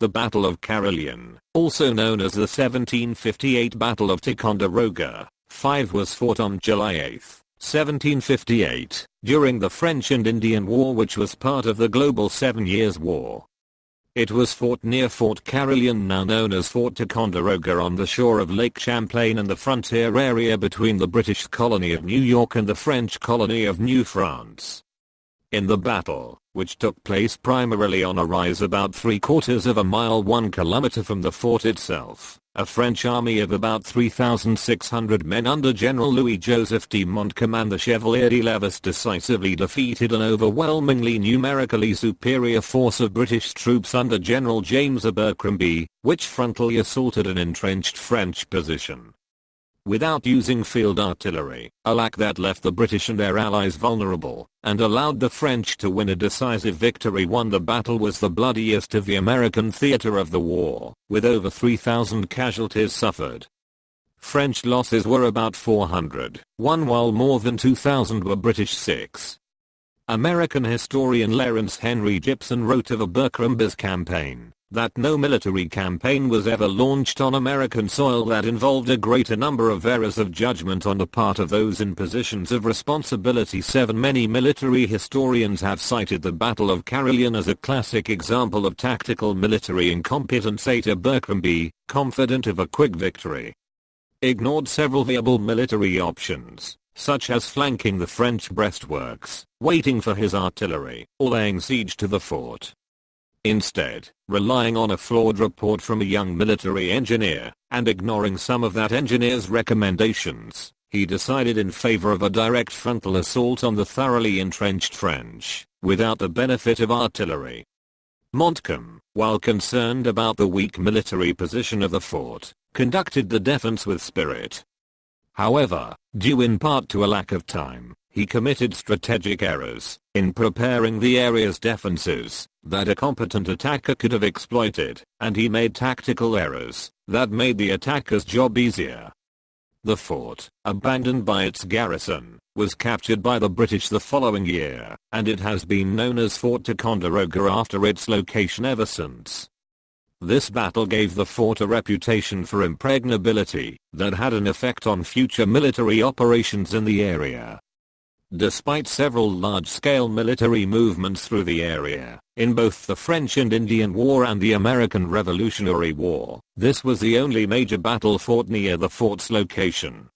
The Battle of Carillon, also known as the 1758 Battle of Ticonderoga, 5 was fought on July 8, 1758, during the French and Indian War, which was part of the global 7 Years' War. It was fought near Fort Carillon, now known as Fort Ticonderoga, on the shore of Lake Champlain and the frontier area between the British colony of New York and the French colony of New France. In the battle, which took place primarily on a rise about 3/4 of a mile 1 kilometer from the fort itself, a French army of about 3,600 men under General Louis-Joseph de Montcalm and the Chevalier de Levis decisively defeated an overwhelmingly numerically superior force of British troops under General James Abercrombie, which frontally assaulted an entrenched French position. Without using field artillery, a lack that left the British and their allies vulnerable, and allowed the French to win a decisive victory. The battle was the bloodiest of the American theater of the war, with over 3,000 casualties suffered. French losses were about 400, while more than 2,000 were British sick. American historian Lawrence Henry Gibson wrote of Abercrombie's campaign that no military campaign was ever launched on American soil that involved a greater number of errors of judgment on the part of those in positions of responsibility. 7 Many military historians have cited the Battle of Carillon as a classic example of tactical military incompetence. 8 Abercrombie, confident of a quick victory, ignored several viable military options, such as flanking the French breastworks, waiting for his artillery, or laying siege to the fort. Instead, relying on a flawed report from a young military engineer, and ignoring some of that engineer's recommendations, he decided in favor of a direct frontal assault on the thoroughly entrenched French, without the benefit of artillery. Montcalm, while concerned about the weak military position of the fort, conducted the defense with spirit. However, due in part to a lack of time, he committed strategic errors in preparing the area's defenses that a competent attacker could have exploited, and he made tactical errors that made the attacker's job easier. The fort, abandoned by its garrison, was captured by the British the following year, and it has been known as Fort Ticonderoga after its location ever since. This battle gave the fort a reputation for impregnability that had an effect on future military operations in the area. Despite several large-scale military movements through the area, in both the French and Indian War and the American Revolutionary War, this was the only major battle fought near the fort's location.